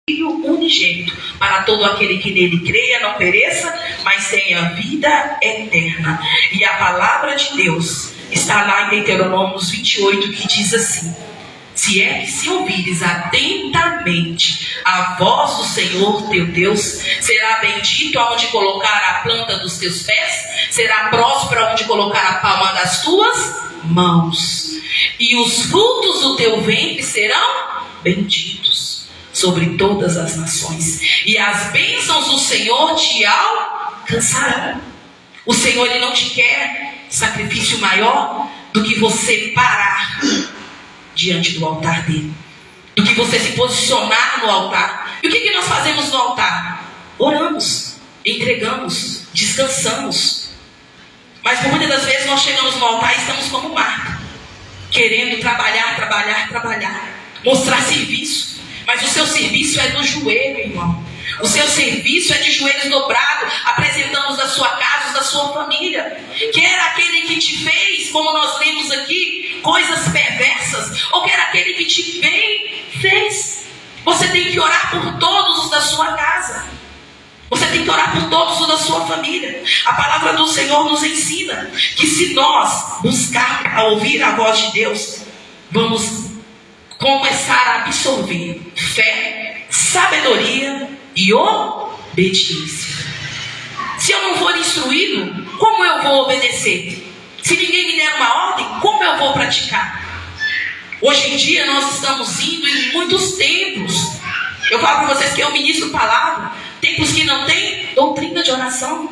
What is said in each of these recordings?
Filho unigênito, para todo aquele que nele creia, não pereça, mas tenha vida eterna. E a palavra de Deus está lá em Deuteronômio 28, que diz assim: se é que se ouvires atentamente a voz do Senhor teu Deus, será bendito aonde colocar a planta dos teus pés, será próspero aonde colocar a palma das tuas mãos, e os frutos do teu ventre serão benditos sobre todas as nações, e as bênçãos do Senhor te alcançarão. O Senhor, Ele não te quer sacrifício maior do que você parar diante do altar dele, do que você se posicionar no altar. E o que nós fazemos no altar? Oramos, entregamos, descansamos. Mas por muitas das vezes nós chegamos no altar e estamos como Marta, querendo trabalhar, mostrar serviço. Mas o seu serviço é do joelho, irmão. O seu serviço é de joelhos dobrados, apresentando os da sua casa, os da sua família. Quer aquele que te fez, como nós lemos aqui, coisas perversas, ou quer aquele que te fez. Você tem que orar por todos os da sua casa. Você tem que orar por todos os da sua família. A palavra do Senhor nos ensina que se nós buscarmos a ouvir a voz de Deus, vamos começar a absorver fé, sabedoria e obediência. Se eu não for instruído, como eu vou obedecer? Se ninguém me der uma ordem, como eu vou praticar? Hoje em dia nós estamos indo em muitos templos. Eu falo para vocês que eu ministro palavra, templos que não tem doutrina de oração.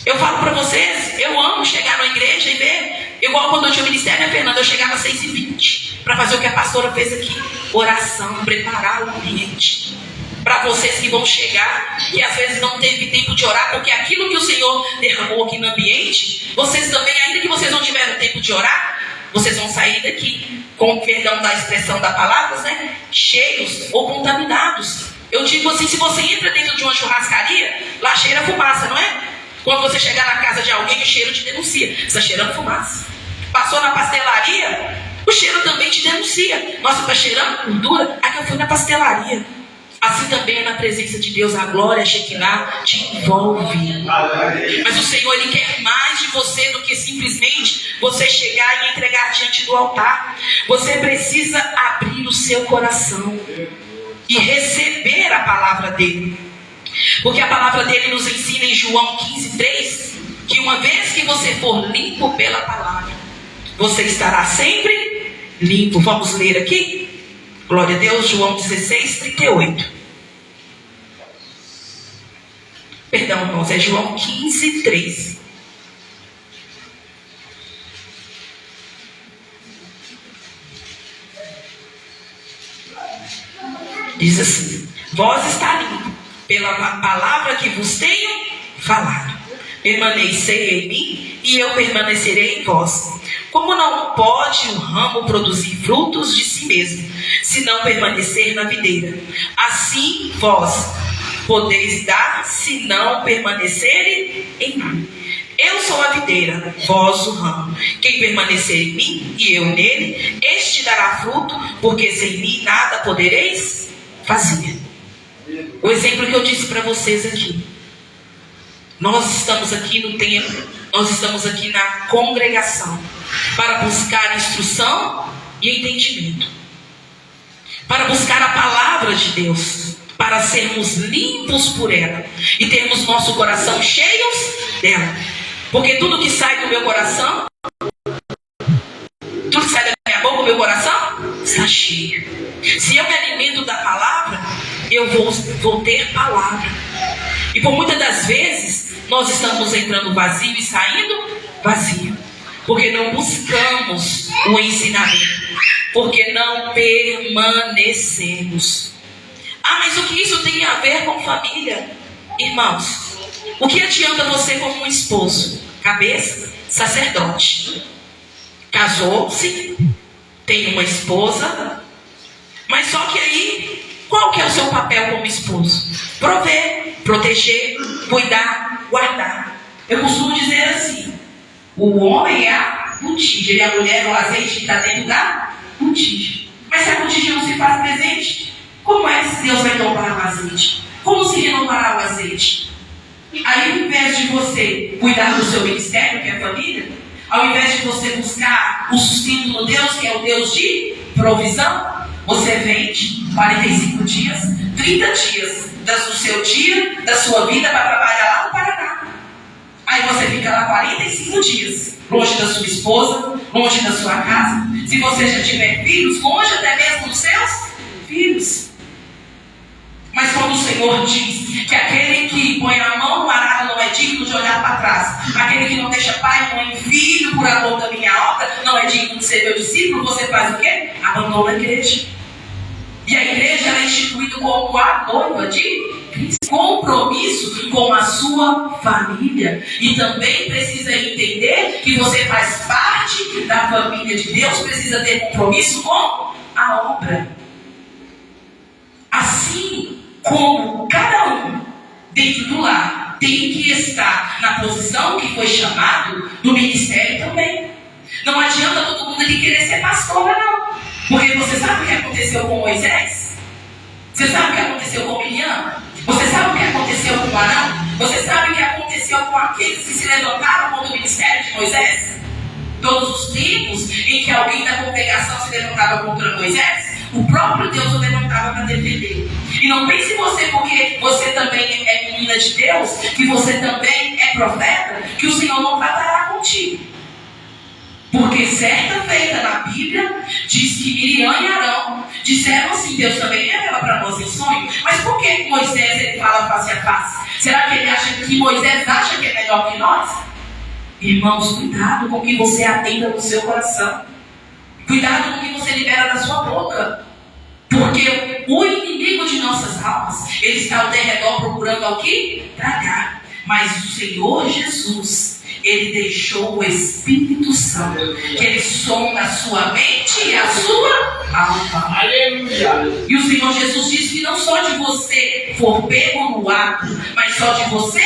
Eu falo para vocês, eu amo chegar na igreja e ver, igual quando eu tinha o ministério, né, Fernanda? Eu chegava às 6h20 para fazer o que a pastora fez aqui: oração, preparar o ambiente. Para vocês que vão chegar e às vezes não teve tempo de orar, porque aquilo que o Senhor derramou aqui no ambiente, vocês também, ainda que vocês não tiveram tempo de orar, vocês vão sair daqui, com perdão da expressão da palavra, né, cheios ou contaminados. Eu digo assim, se você entra dentro de uma churrascaria, lá cheira fumaça, não é? Quando você chegar na casa de alguém, o cheiro te denuncia: está cheirando fumaça. Passou na pastelaria, o cheiro também te denuncia: nossa, está cheirando gordura. Aqui eu fui na pastelaria. Assim também é na presença de Deus. A glória, a Shekinah, te envolve. Mas o Senhor, Ele quer mais de você do que simplesmente você chegar e entregar diante do altar. Você precisa abrir o seu coração e receber a palavra dEle. Porque a palavra dele nos ensina em João 15:3, que uma vez que você for limpo pela palavra, você estará sempre limpo. Vamos ler aqui? Glória a Deus, João 16:38. Perdão, irmãos, é João 15:3. Diz assim: vós está limpo pela palavra que vos tenho falado. Permanecei em mim e eu permanecerei em vós. Como não pode o ramo produzir frutos de si mesmo, se não permanecer na videira, assim vós podeis dar, se não permanecerem em mim. Eu sou a videira, vós o ramo. Quem permanecer em mim e eu nele, este dará fruto, porque sem mim nada podereis fazer. O exemplo que eu disse para vocês aqui: nós estamos aqui no templo, nós estamos aqui na congregação para buscar instrução e entendimento, para buscar a palavra de Deus, para sermos limpos por ela e termos nosso coração cheios dela. Porque tudo que sai do meu coração, tudo que sai da minha boca, o meu coração está cheio. Se eu me alimento da palavra, eu vou ter palavra. E por muitas das vezes nós estamos entrando vazio e saindo vazio, porque não buscamos o ensinamento, porque não permanecemos. Ah, mas o que isso tem a ver com família? Irmãos, o que adianta você como um esposo, cabeça, sacerdote, casou-se, tem uma esposa, mas só que aí, qual que é o seu papel como esposo? Prover, proteger, cuidar, guardar. Eu costumo dizer assim: o homem é a botija e a mulher é o azeite que está dentro da botija. Mas se a botija não se faz presente, como é que Deus vai tomar azeite. Como se renovará o azeite? Aí, ao invés de você cuidar do seu ministério, que é a família, ao invés de você buscar o sustento no Deus, que é o Deus de provisão, você vende 45 dias, 30 dias do seu dia, da sua vida, para trabalhar lá no Paraná. Aí você fica lá 45 dias, longe da sua esposa, longe da sua casa. Se você já tiver filhos, longe até mesmo dos seus filhos. Mas quando o Senhor diz que aquele que põe a mão no arado não é digno de olhar para trás, aquele que não deixa pai, mãe e filho por amor da minha obra, não é digno de ser meu discípulo, você faz o quê? Abandona a igreja. E a igreja é instituída como a noiva de Cristo. Compromisso com a sua família. E também precisa entender que você faz parte da família de Deus, precisa ter compromisso com a obra. Assim como cada um dentro do lar tem que estar na posição que foi chamado, do ministério também. Não adianta todo mundo ali querer ser pastora, não. Porque você sabe o que aconteceu com Moisés? Você sabe o que aconteceu com Miriam? Você sabe o que aconteceu com Arão? Você sabe o que aconteceu com aqueles que se levantaram contra o ministério de Moisés? Todos os tempos em que alguém da congregação se levantava contra Moisés, o próprio Deus o levantava para defender. E não pense você, porque você também é menina de Deus, que você também é profeta, que o Senhor não tratará contigo. Porque certa feita na Bíblia diz que Miriam e Arão disseram assim: Deus também revela para nós em sonho. Mas por que Moisés ele fala face a face? Será que ele acha que Moisés acha que é melhor que nós? Irmãos, cuidado com o que você atenda no seu coração. Cuidado com o que você libera da sua boca. Porque o inimigo de nossas almas, ele está ao derredor procurando ao que? Tragar. Mas o Senhor Jesus, ele deixou o Espírito Santo, que ele sonda a sua mente e a sua alma. Aleluia. E o Senhor Jesus disse que não só de você for pego no ato, mas só de você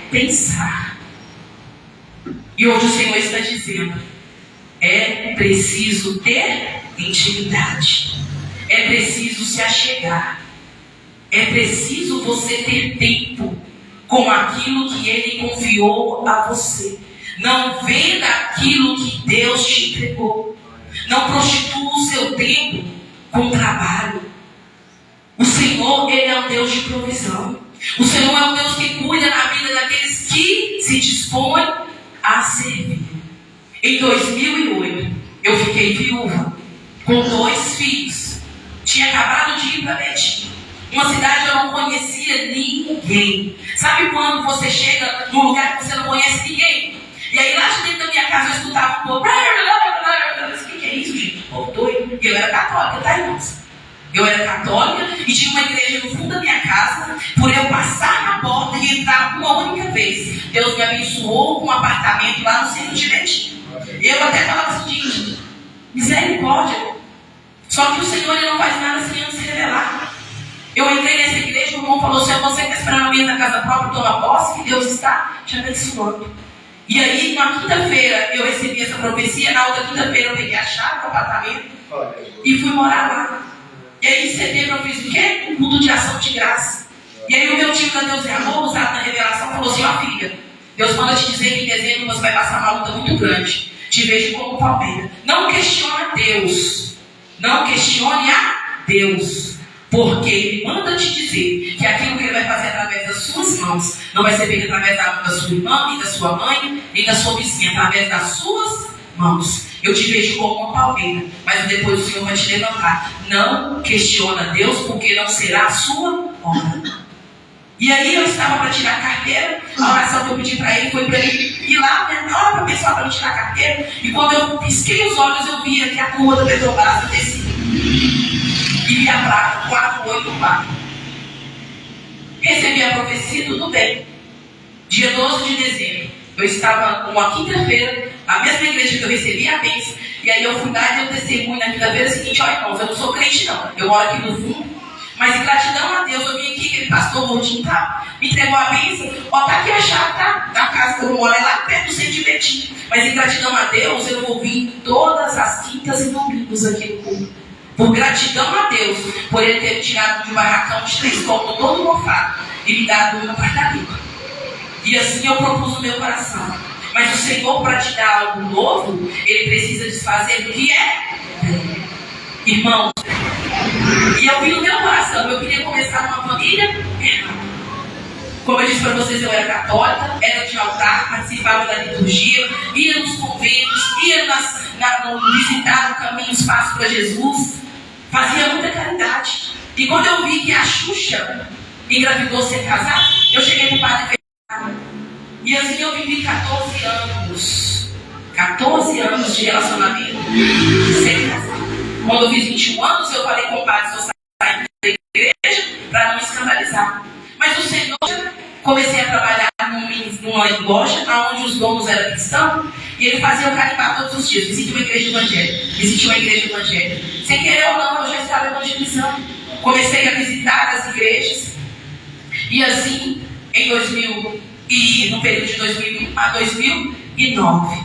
pensar. E hoje o Senhor está dizendo: é preciso ter intimidade. É preciso se achegar. É preciso você ter tempo com aquilo que Ele confiou a você. Não venda aquilo que Deus te entregou. Não prostitua o seu tempo com trabalho. O Senhor, Ele é um Deus de provisão. O Senhor é um Deus que cuida na vida daqueles que se dispõem a servir. Em 2008, eu fiquei viúva, com 2 filhos. Tinha acabado de ir para Betim, uma cidade que eu não conhecia ninguém. Sabe quando você chega num lugar que você não conhece ninguém? E aí lá de dentro da minha casa eu escutava um povo. O que é isso, gente? Povo doido. E eu era católica, tá, irmãos? Eu era católica e tinha uma igreja no fundo da minha casa. Por eu passar na porta e entrar uma única vez, Deus me abençoou com um apartamento lá no centro de Betim. Eu até falava assim: gente, misericórdia. Só que o Senhor, ele não faz nada sem antes revelar. Eu entrei nessa igreja, o irmão falou: Senhor, você que está esperando alguém na casa própria, toma posse, que Deus está te abençoando. E aí, na quinta-feira, eu recebi essa profecia. Na outra quinta-feira, eu peguei a chave do apartamento e fui morar lá. E aí, em setembro, eu fiz o quê? Um culto de ação de graça. E aí, o meu tio da Deus é Amor, usado na revelação, falou assim: ó, filha, Deus manda te dizer que em dezembro você vai passar uma luta muito grande. Te vejo como palmeira. Não questiona Deus. Não questione a Deus, porque Ele manda te dizer que aquilo que Ele vai fazer através das suas mãos não vai ser feito através da sua irmã, nem da sua mãe, nem da sua vizinha, através das suas mãos. Eu te vejo como uma palmeira, mas depois o Senhor vai te levantar. Não questiona Deus, porque não será a sua obra. E aí eu estava para tirar a carteira, a oração que eu pedi para ele foi para ele ir lá, né, na hora para pessoal para me tirar a carteira. E quando eu pisquei os olhos, eu vi que a curva da Petrobras descia. E vi a placa 484. Recebi a profecia, tudo bem. Dia 12 de dezembro, eu estava numa quinta-feira, a mesma igreja que eu recebi a bênção. E aí eu fui lá e eu testemunho na quinta-feira seguinte: olha, irmãos, eu não sou crente não, eu moro aqui no fundo. Mas em gratidão a Deus, eu vim aqui, aquele pastor gordinho, tá? Me entregou a bênção. Ó, tá aqui a chave, tá? Da casa que eu moro, é lá perto do centro de Betim. Mas em gratidão a Deus, eu vou vir todas as quintas e domingos aqui no culto. por gratidão a Deus, por Ele ter tirado de um barracão de 3 cômodos todo mofado e me dado um apartamento. E assim eu propus no meu coração. Mas o Senhor, para te dar algo novo, Ele precisa desfazer do que é velho. Irmãos, e eu vi no meu coração, eu queria começar uma família errada. Como eu disse para vocês, eu era católica, era de altar, participava da liturgia, ia nos conventos, ia visitar o caminho, os passos para Jesus, fazia muita caridade. E quando eu vi que a Xuxa engravidou sem casar, eu cheguei para o padre e assim eu vivi 14 anos. 14 anos de relacionamento sem casar. Quando eu fiz 21 anos, eu falei com o padre, eu saí da igreja para não me escandalizar. Mas o Senhor, comecei a trabalhar numa loja onde os donos eram cristãos e ele fazia o carimbá todos os dias. Visite uma igreja evangélica. Sem querer ou não, eu já estava evangelizando. Comecei a visitar as igrejas e assim, no período de 2000 a 2009,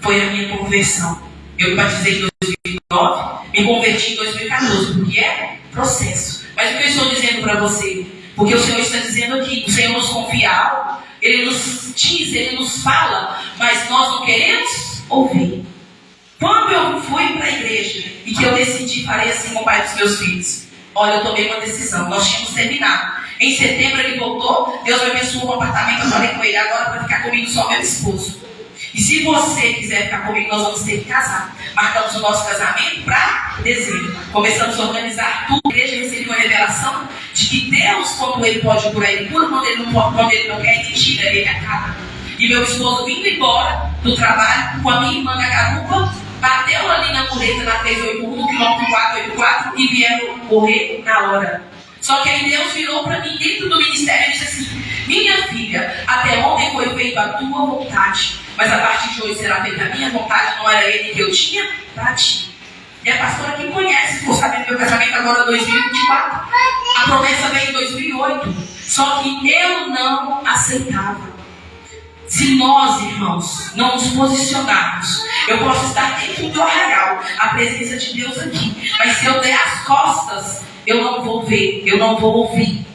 foi a minha conversão. Eu me batizei em 2009, me converti em 2014, porque é processo. Mas o que eu estou dizendo para você? Porque o Senhor está dizendo aqui, o Senhor nos confia algo, Ele nos diz, Ele nos fala, mas nós não queremos ouvir. Quando eu fui para a igreja e que eu decidi, falei assim com o pai dos meus filhos, olha, eu tomei uma decisão, nós tínhamos terminado. Em setembro ele voltou, Deus me abençoou no apartamento, eu falei com ele, agora para ficar comigo só meu esposo. E se você quiser ficar comigo, nós vamos ter que casar. Marcamos o nosso casamento para dezembro. Começamos a organizar tudo. A igreja recebeu uma revelação de que Deus, quando Ele pode curar, Ele cura. Quando Ele não quer, Ele tira, Ele acaba. E meu esposo vindo embora do trabalho com a minha irmã na garupa, bateu ali na mureta na 381, quilômetro 484 e vieram correr na hora. Só que aí Deus virou para mim dentro do ministério e disse assim: minha filha, até ontem foi feita a tua vontade, mas a partir de hoje será feita a minha vontade, não era Ele que eu tinha para ti. E a pastora que conhece, ficou sabendo meu casamento agora em 2024. A promessa veio em 2008, só que eu não aceitava. Se nós, irmãos, não nos posicionarmos, eu posso estar dentro do arraial, a presença de Deus aqui, mas se eu der as costas, eu não vou ver, eu não vou ouvir,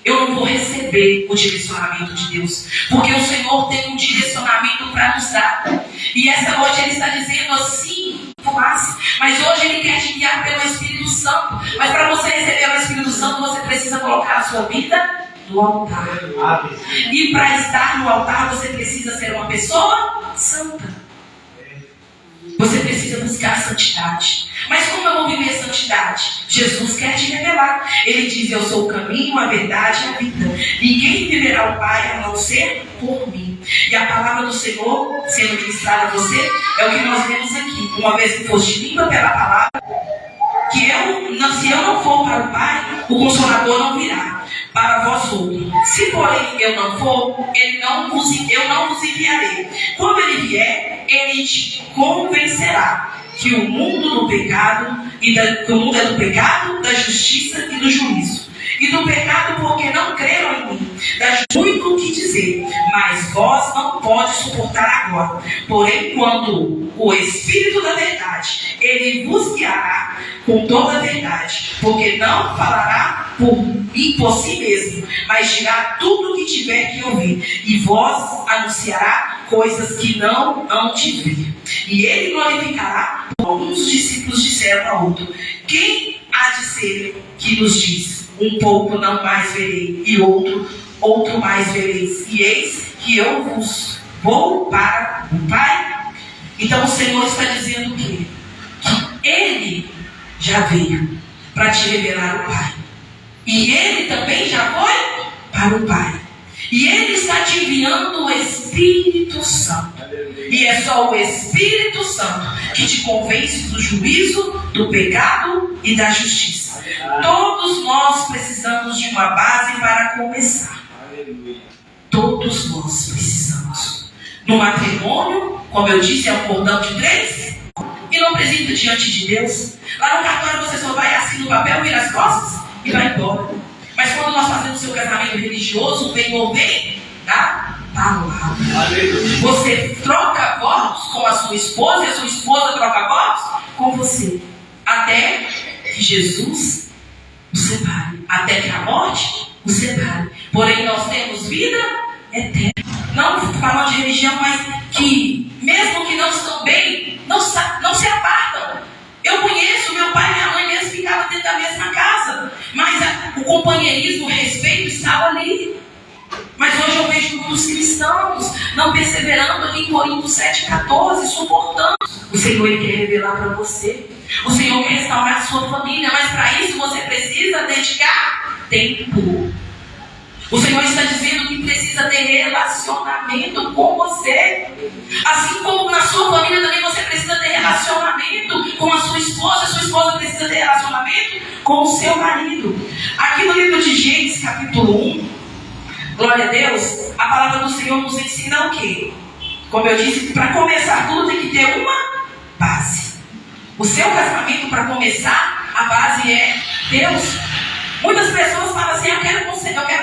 eu não vou receber o direcionamento de Deus, porque o Senhor tem um direcionamento para nos dar. E essa noite Ele está dizendo assim, mas hoje Ele quer te guiar pelo Espírito Santo. Mas para você receber o Espírito Santo, você precisa colocar a sua vida no altar. E para estar no altar, você precisa ser uma pessoa santa. Você precisa buscar a santidade. Mas como eu vou viver a santidade? Jesus quer te revelar. Ele diz: eu sou o caminho, a verdade e a vida. Ninguém viverá o Pai a não ser por mim. E a palavra do Senhor sendo ministrada a você é o que nós vemos aqui. Uma vez que foste limpa pela palavra, que se eu não for para o Pai, o Consolador não virá para vós outros. Se porém eu não for, eu não vos enviarei. Quando Ele vier, Ele te convencerá que o mundo do pecado que o mundo é do pecado, da justiça e do juízo. E do pecado porque não creram em mim. Da muito o que dizer, mas vós não pode suportar agora. Porém, quando o Espírito da verdade, Ele vos guiará com toda a verdade, porque não falará por si mesmo, mas dirá tudo o que tiver que ouvir, e vós anunciará coisas que não hão de vir. E Ele glorificará. Alguns discípulos disseram a outro: quem há de ser que nos diz, um pouco não mais verei, e outro mais vereis, e eis que eu vos vou para o Pai? Então o Senhor está dizendo o quê? Que Ele já veio para te revelar o Pai. E Ele também já foi para o Pai. E Ele está te enviando o Espírito Santo. E é só o Espírito Santo que te convence do juízo, do pecado e da justiça. Todos nós precisamos de uma base para começar. Todos nós precisamos. No matrimônio, como eu disse, é um cordão de 3. E não apresenta diante de Deus. Lá no cartório você só vai assim no papel, vira as costas e vai embora. Mas quando nós fazemos seu casamento religioso, vem ou vem da palavra. Você troca votos com a sua esposa e a sua esposa troca votos com você. até que Jesus o separe, até que a morte o separe. Porém, nós temos vida eterna. Não falando de religião, mas que, mesmo que não estão bem, não se apartam. Eu conheço, meu pai e minha mãe mesmo ficavam dentro da mesma casa, mas o companheirismo, o respeito estava ali. Mas hoje eu vejo muitos cristãos não perseverando ali em Coríntios 7,14, suportando. O Senhor ele quer revelar para você. O Senhor quer restaurar a sua família, mas para isso você precisa dedicar tempo. O Senhor está dizendo que precisa ter relacionamento com você. Assim como na sua família também você precisa ter relacionamento com a sua esposa precisa ter relacionamento com o seu marido. Aqui no livro de Gênesis, capítulo 1, glória a Deus, a palavra do Senhor nos ensina o quê? Como eu disse, para começar tudo tem que ter uma base. O seu casamento, para começar, a base é Deus. Muitas pessoas falam assim, eu quero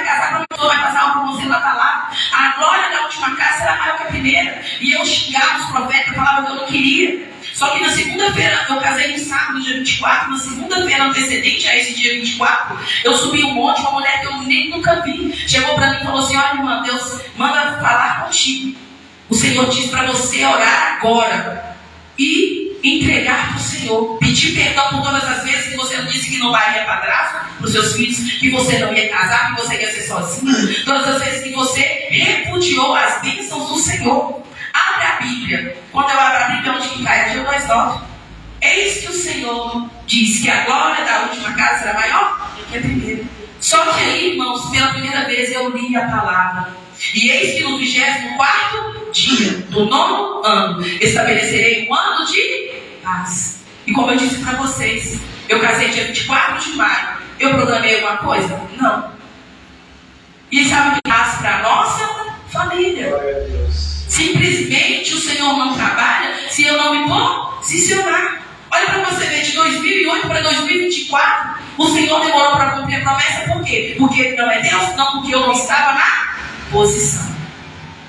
casar com uma pessoa, vai casar com você lá para lá. A glória da última casa era maior que a primeira. E eu xingava os profetas, falava que eu não queria. Só que na segunda-feira, eu casei no sábado, dia 24, na segunda-feira antecedente a esse dia 24, eu subi um monte, uma mulher que eu nem nunca vi, chegou para mim e falou assim, olha irmã, Deus manda falar contigo. O Senhor diz para você orar agora e entregar para o Senhor, pedir perdão por todas as vezes que você disse que não daria padrasto para os seus filhos, que você não ia casar, que você ia ser sozinho, todas as vezes que você repudiou as bênçãos do Senhor. Abre a Bíblia. Quando eu abro a Bíblia, onde que cai? Gênesis 2:9. Eis que o Senhor diz que a glória da última casa será maior do que a primeira. Só que aí, irmãos, pela primeira vez eu li a palavra. E eis que no 24º dia do 9º ano estabelecerei um ano de paz. E como eu disse para vocês, eu casei dia 24 de maio. Eu programei alguma coisa? Não. E sabe o que paz para a nossa família? Simplesmente o Senhor não trabalha se eu não me posicionar. Olha para você ver, de 2008 para 2024, o Senhor demorou para cumprir a promessa. Por quê? Porque Ele não é Deus? Não, porque eu não estava na posição.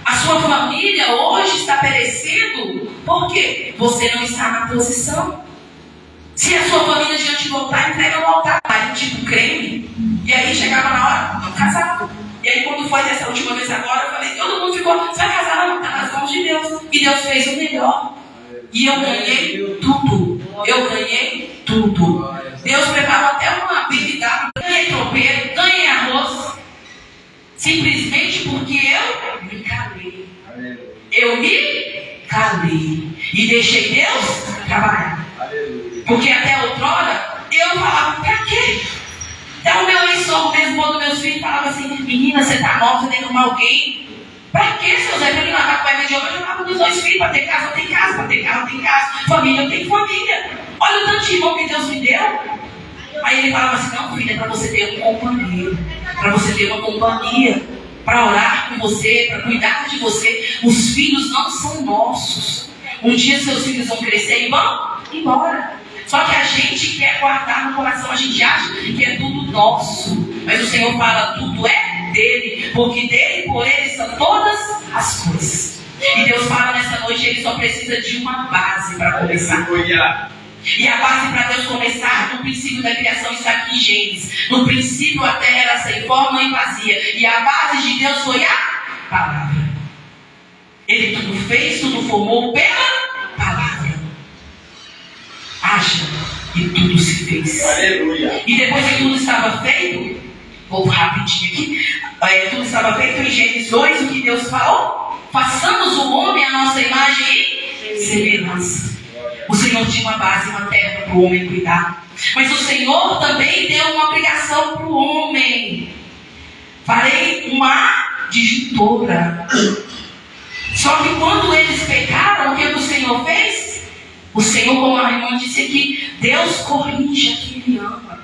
A sua família hoje está perecendo. Por quê? Você não está na posição. Se a sua família diante voltar, entrega no altar. Aí tipo creme. E aí chegava na hora, não casava. E aí quando foi dessa última vez agora, eu falei, todo mundo ficou, você vai casar? Não, está nas mãos de Deus. E Deus fez o melhor. E eu ganhei tudo. Eu ganhei tudo. Deus preparou até uma habilidade. Ganhei tropeiro, ganhei arroz. Simplesmente porque eu me calei. Eu me calei. E deixei Deus trabalhar. Porque até outrora, eu falava, pra quê? Até o meu ex-sogro mesmo, quando meus filhos falavam assim, menina, você tá nova, você tem que arrumar alguém. Pra quê, seu Zé? Pra mim lavar com a de ouro, eu jogava dos dois filhos. Pra ter casa, eu tenho casa. Pra ter carro, eu tenho casa. Família, eu tenho família. Olha o tanto de irmão que Deus me deu. Aí ele falava assim, não, filha, é pra você ter um companheiro. Pra você ter uma companhia. Pra orar com você, pra cuidar de você. Os filhos não são nossos. Um dia seus filhos vão crescer e vão embora. Só que a gente quer guardar no coração, a gente acha que é tudo nosso. Mas o Senhor fala, tudo é dele, porque dele e por ele são todas as coisas. E Deus fala nessa noite, ele só precisa de uma base para começar. E a base para Deus começar, no princípio da criação está aqui em Gênesis. No princípio a terra era sem forma e vazia. E a base de Deus foi a palavra. Ele tudo fez, tudo formou pela palavra. Haja e tudo se fez. Aleluia. E depois que tudo estava feito, vou rapidinho aqui, tudo estava feito em Gênesis 2, o que Deus falou? Façamos o homem a nossa imagem e semelhança. O Senhor tinha uma base, uma terra para o homem cuidar. Mas o Senhor também deu uma obrigação para o homem. Farei uma adjutora. Só que quando eles pecaram, o que o Senhor fez? O Senhor, como a irmã disse aqui, Deus corrige a quem Ele ama.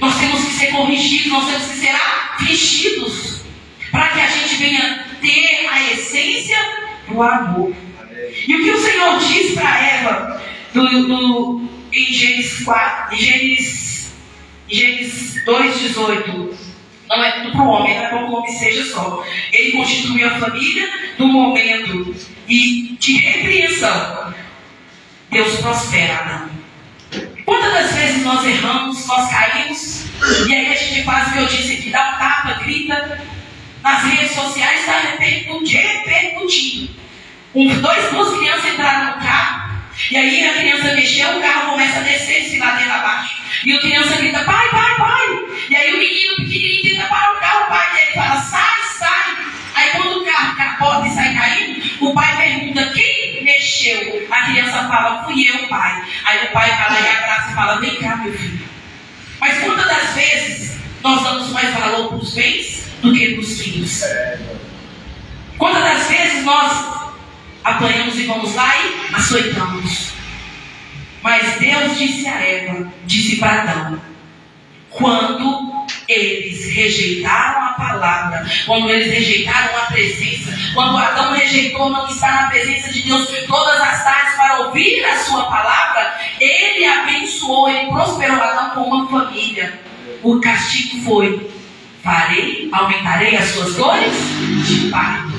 Nós temos que ser corrigidos, nós temos que ser afligidos, para que a gente venha ter a essência do amor. E o que o Senhor diz para Eva em Gênesis 4, em Gênesis 2,18, não é tudo para o homem, não é para o homem seja só. Ele constituiu a família no momento e de repreensão. Deus prospera Adão. Quantas das vezes nós erramos, nós caímos, e aí a gente faz o que eu disse aqui, dá um tapa, grita, nas redes sociais está repercutindo. Duas crianças entraram no carro, e aí a criança mexeu, o carro começa a descer esse ladeira abaixo. E a criança grita, pai, pai, pai. E aí o menino pequenininho tenta parar o carro, o pai dele fala, sai, sai. Aí quando o carro capota e sai caindo, o pai pergunta, quem mexeu? A criança fala, fui eu, pai. Aí o pai vai lá e abraça e fala, vem cá, meu filho. Mas quantas das vezes nós damos mais valor para os bens do que para os filhos? Quantas das vezes nós apanhamos e vamos lá e açoitamos? Mas Deus disse a Eva, disse para Adão, quando eles rejeitaram a palavra, quando eles rejeitaram a presença, quando Adão rejeitou não estar na presença de Deus todas as tardes para ouvir a sua palavra, ele abençoou, ele prosperou Adão com uma família. O castigo foi, aumentarei as suas dores de parto.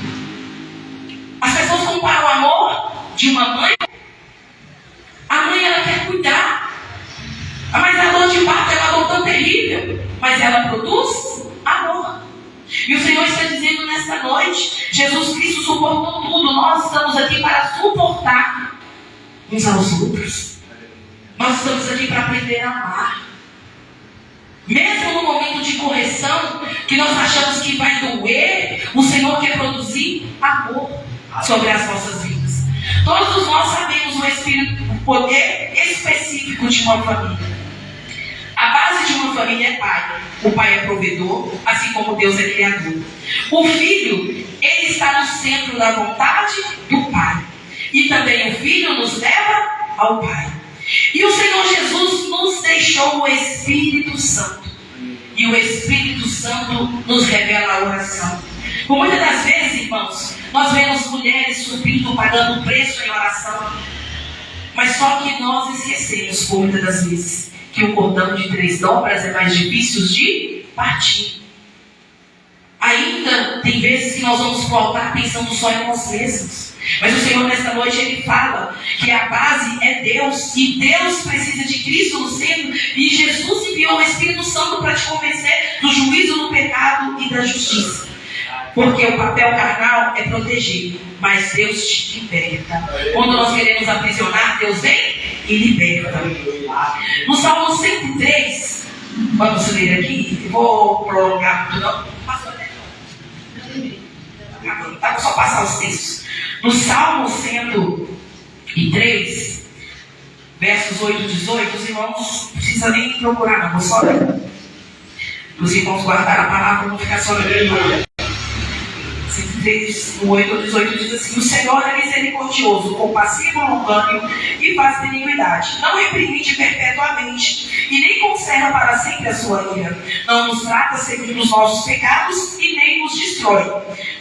As pessoas comparam o amor de uma mãe. A mãe, ela quer cuidar. Mas a dor de parto é uma dor tão terrível. Mas ela produz amor. E o Senhor está dizendo nesta noite, Jesus Cristo suportou tudo. Nós estamos aqui para suportar uns aos outros. Nós estamos aqui para aprender a amar. Mesmo no momento de correção, que nós achamos que vai doer, o Senhor quer produzir amor sobre as nossas vidas. Todos nós sabemos o poder específico de uma família. A base de uma família é pai. O pai é provedor, assim como Deus é criador. O filho, ele está no centro da vontade do pai. E também o filho nos leva ao pai. E o Senhor Jesus nos deixou o Espírito Santo. E o Espírito Santo nos revela a oração. Por muitas das vezes, irmãos, nós vemos mulheres subindo, pagando preço em oração. Mas só que nós esquecemos, por muitas das vezes, que o cordão de 3 dobras é mais difícil de partir. Ainda tem vezes que nós vamos pro altar pensando só em nós mesmos. Mas o Senhor nesta noite ele fala que a base é Deus. E Deus precisa de Cristo no centro. E Jesus enviou o Espírito Santo para te convencer do juízo do pecado e da justiça. Porque o papel carnal é proteger, mas Deus te liberta. Quando nós queremos aprisionar, Deus vem e liberta. No Salmo 103, vamos ler aqui, vou prolongar muito não. Vou só passar os textos. No Salmo 103, versos 8 e 18, os irmãos não precisam nem procurar, não, vou só ler. Os irmãos guardaram a palavra, não ficar só lendo. 103, 8 ou 18 diz assim: o Senhor é misericordioso, compassivo, longânimo e faz benignidade. Não repreende perpetuamente e nem conserva para sempre a sua ira. Não nos trata segundo os nossos pecados e nem nos destrói.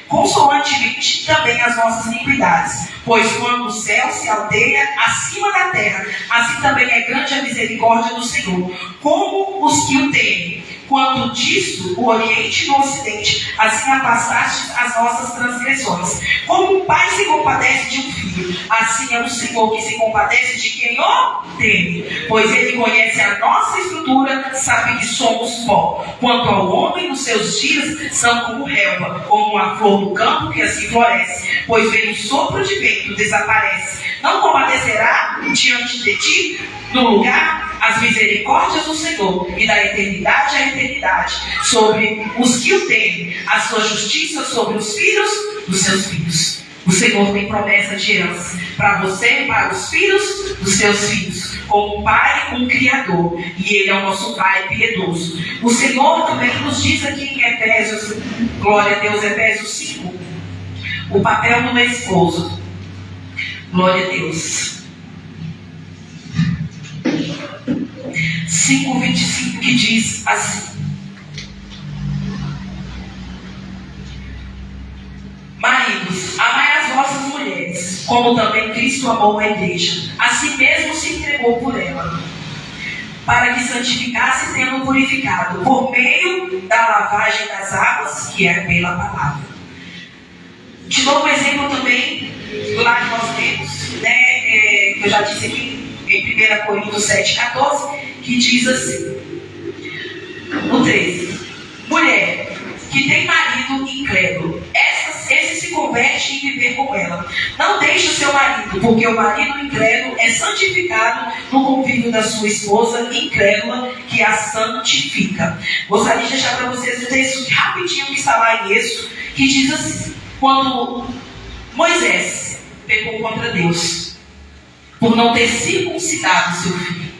Consoantemente também as nossas iniquidades. Pois quando o céu se alteia acima da terra, assim também é grande a misericórdia do Senhor, como os que o temem. Quando disto o Oriente e o Ocidente, assim afastaste as nossas transgressões. Como um pai se compadece de um filho, assim é o Senhor que se compadece de quem o teme. Pois ele conhece a nossa estrutura, sabe que somos pó. Quanto ao homem, os seus dias são como relva, como a flor do campo que assim floresce. Pois vem o sopro de vento, desaparece. Não compadecerá diante de ti, no lugar, as misericórdias do Senhor, e da eternidade à eternidade, sobre os que o temem, a sua justiça sobre os filhos dos seus filhos. O Senhor tem promessa de herança para você e para os filhos dos seus filhos, como um pai, um criador, e Ele é o nosso Pai piedoso. O Senhor também nos diz aqui em Efésios, glória a Deus, Efésios 5, o papel do esposo. Glória a Deus. 5:25 que diz assim: maridos, amai as vossas mulheres, como também Cristo amou a igreja, a si mesmo se entregou por ela, para que santificasse, tendo purificado, por meio da lavagem das águas, que é pela palavra. Te dou um exemplo também, lá que nós temos, né, eu já disse aqui, em 1 Coríntios 7,14, que diz assim, no 13: mulher que tem marido incrédulo, esse se converte em viver com ela. Não deixe o seu marido, porque o marido incrédulo é santificado no convívio da sua esposa incrédula, que a santifica. Gostaria de deixar para vocês o texto rapidinho que está lá em Êxodo, que diz assim: quando Moisés pecou contra Deus por não ter circuncidado seu filho,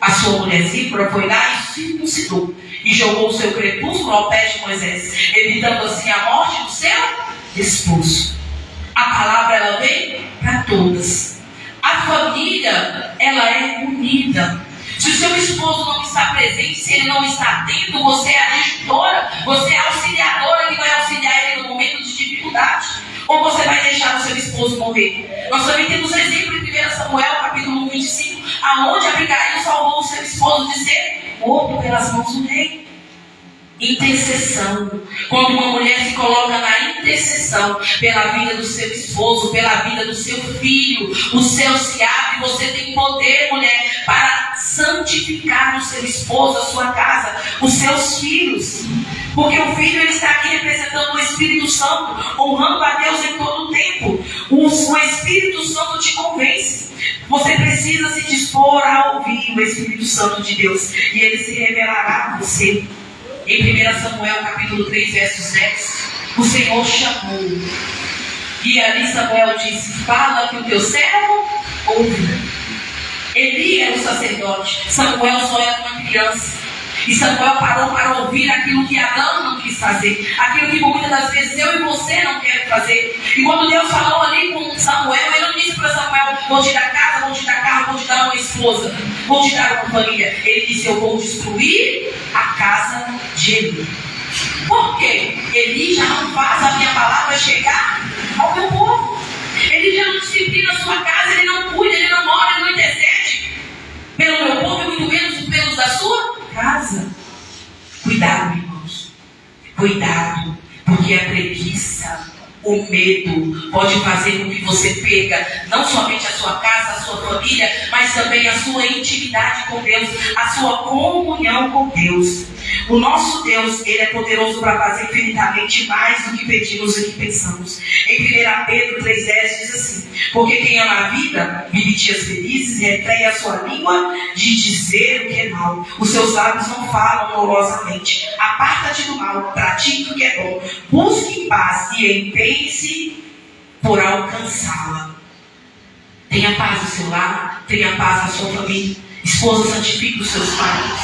a sua mulher Zípora foi lá e circuncidou e jogou o seu crepúsculo ao pé de Moisés, evitando assim a morte do seu esposo. A palavra, ela vem para todas. A família, ela é unida. Se o seu esposo não está presente, se ele não está atento, você é a gestora, você é a auxiliadora que vai auxiliar ele no momento de dificuldade. Ou você vai deixar o seu esposo morrer? Nós também temos exemplo em 1 Samuel, capítulo 25, aonde Abigail salvou o seu esposo de ser morto pelas mãos do rei. Intercessão. Quando uma mulher se coloca na intercessão pela vida do seu esposo, pela vida do seu filho, o céu se abre. Você tem poder, mulher, para santificar o seu esposo, a sua casa, os seus filhos. Porque o filho, ele está aqui representando o Espírito Santo, honrando a Deus em todo o tempo. O Espírito Santo te convence. Você precisa se dispor a ouvir o Espírito Santo de Deus, e ele se revelará a você. Em 1 Samuel capítulo 3, versos 10, o Senhor chamou, e ali Samuel disse: fala que o teu servo ouve. Eli era o sacerdote, Samuel só era uma criança. E Samuel parou para ouvir aquilo que Adão não quis fazer, aquilo que muitas das vezes eu e você não queremos fazer. E quando Deus falou ali com Samuel, ele não disse para Samuel: vou te dar casa, vou te dar carro, vou te dar uma esposa, vou te dar uma família. Ele disse: eu vou destruir a casa de Eli. Por quê? Eli já não faz a minha palavra chegar ao meu povo. Ele já não disciplina a sua casa, ele não cuida, ele não ora, ele não intercede pelo meu povo e muito menos pelos da sua casa. Cuidado, irmãos. Cuidado, porque a preguiça, o medo pode fazer com que você perca não somente a sua casa, a sua família, mas também a sua intimidade com Deus, a sua comunhão com Deus. O nosso Deus, ele é poderoso para fazer infinitamente mais do que pedimos e que pensamos. Em 1 Pedro 3,10 diz assim: porque quem ama a vida vive dias felizes e retrai a sua língua de dizer o que é mal. Os seus lábios não falam dolorosamente. Aparta-te do mal, pratique o que é bom, busque paz e empenhe-se por alcançá-la. Tenha paz no seu lar, tenha paz na sua família. Esposa, santifique os seus maridos.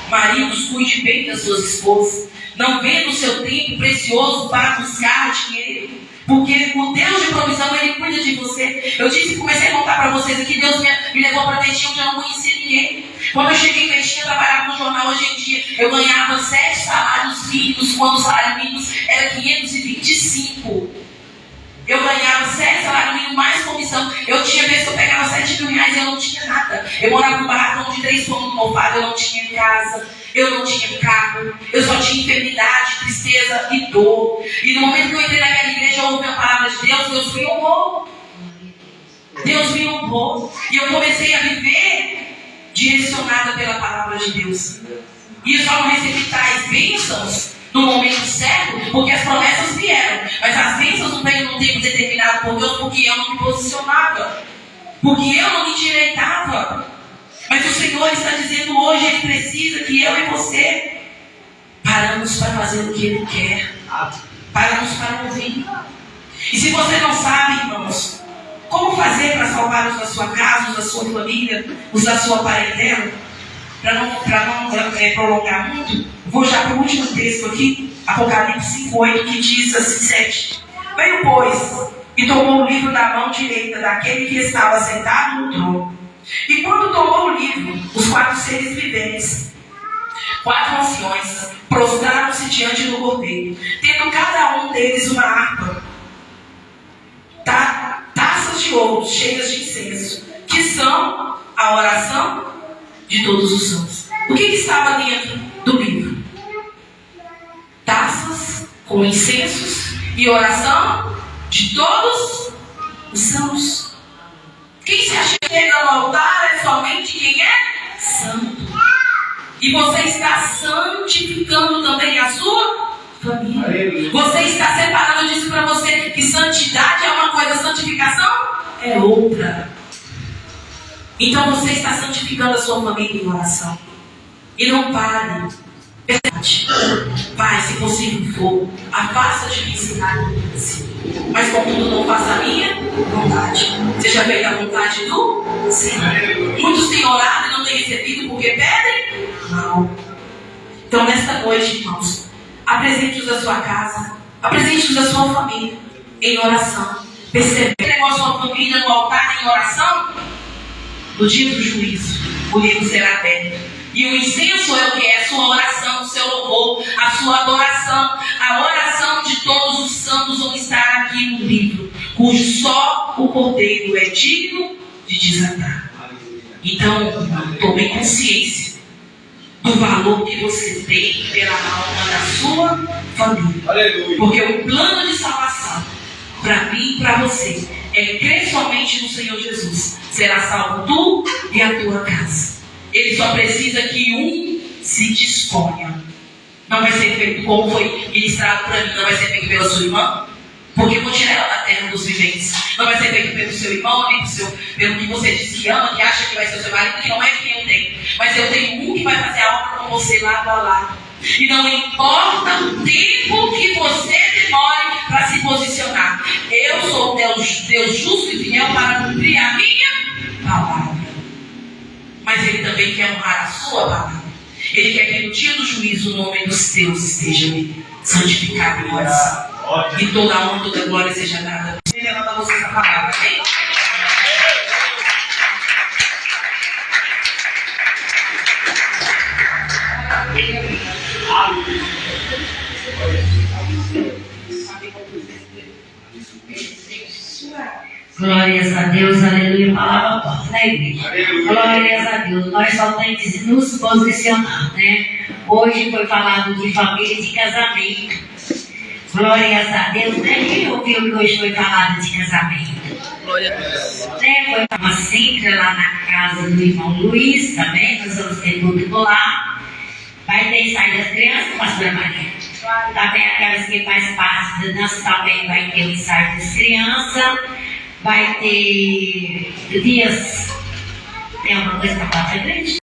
Maridos, cuide bem das suas esposas. Não venda o seu tempo precioso para buscar dinheiro, porque o Deus de provisão, ele cuida de você. Eu comecei a contar para vocês aqui: Deus me levou para Betim, onde eu não conhecia ninguém. Quando eu cheguei em Betim, eu trabalhava no jornal Hoje em Dia. Eu ganhava 7 salários mínimos, quando o salário mínimo era 525. Eu ganhava 7 salários mínimos mais comissão. Eu tinha vezes que eu pegava 7 mil reais e eu não tinha nada. Eu morava num barracão de 3 pontos mofado, eu não tinha casa, eu não tinha carro, eu só tinha enfermidade, tristeza e dor. E no momento que eu entrei naquela igreja, eu ouvi a palavra de Deus, Deus me honrou. Deus me honrou. E eu comecei a viver direcionada pela palavra de Deus. E eu só não recebi tais bênçãos no momento certo, porque as promessas vieram, mas as bênçãos não veio num tempo determinado por Deus, porque eu não me posicionava, porque eu não me direitava. Mas o Senhor está dizendo hoje: Ele precisa que eu e você paramos para fazer o que Ele quer, paramos para ouvir. E se você não sabe, irmãos, como fazer para salvar os da sua casa, os da sua família, os da sua parentela, para não prolongar muito, vou já para o último texto aqui, Apocalipse 5:8, que diz assim: 7. Veio, pois, e tomou o livro da mão direita daquele que estava sentado no trono. E quando tomou o livro, os 4 seres viventes, 4 anciões, prostraram-se diante do cordeiro, tendo cada um deles uma harpa, taças de ouro cheias de incenso, que são a oração de todos os santos. O que estava dentro do livro? Taças com incensos e oração de todos os santos. Quem se achega no altar é somente quem é santo. E você está santificando também a sua família. Você está separando. Eu disse para você que santidade é uma coisa, santificação é outra. Então você está santificando a sua família em oração. E não pare. Pai, se possível for, afasta de me ensinar a obedecer. Mas contudo não faça a minha vontade. Seja feita a vontade do Senhor. Muitos têm orado e não têm recebido porque pedem mal. Então nesta noite, irmãos, apresente-os da sua casa, apresente-os da sua família em oração. Percebe? Entregou a sua família no altar em oração. No dia do juízo, o livro será aberto. E o incenso é o que? É a sua oração, o seu louvor, a sua adoração. A oração de todos os santos vão estar aqui no livro, cujo só o Cordeiro é digno de desatar. Então, tome consciência do valor que você tem pela alma da sua família. Porque o plano de salvação, para mim e para você, é crer somente no Senhor Jesus. Será salvo tu e a tua casa. Ele só precisa que um se disponha. Não vai ser feito como foi ministrado para mim. Não vai ser feito pela sua irmã, porque eu vou tirar ela da terra dos viventes. Não vai ser feito pelo seu irmão, nem pelo que você diz que ama, que acha que vai ser o seu marido, que não é quem eu tenho. Mas eu tenho um que vai fazer a obra com você lado a lado. E não importa o tempo que você demore para se posicionar. Eu sou Deus justo e fiel para cumprir a minha palavra. Mas Ele também quer honrar a sua palavra. Ele quer que no dia do juízo o nome dos teus esteja santificado em oração. E toda a honra, toda a glória seja dada. Ele levanta você essa palavra, amém? Glórias a Deus, aleluia. Palavra forte, né, igreja? Glórias a Deus. Nós só temos que nos posicionar, né? Hoje foi falado de família e de casamento. Glórias a Deus, né? Quem ouviu que hoje foi falado de casamento? Glória a Deus. Né? Foi uma simples lá na casa do irmão Luiz também. Nós vamos ter culto lá. Vai ter ensaio das crianças, pastora Maria. Também aquelas que fazem parte da dança também vai ter o ensaio das crianças. Vai ter dias. Tem alguma coisa para falar, gente?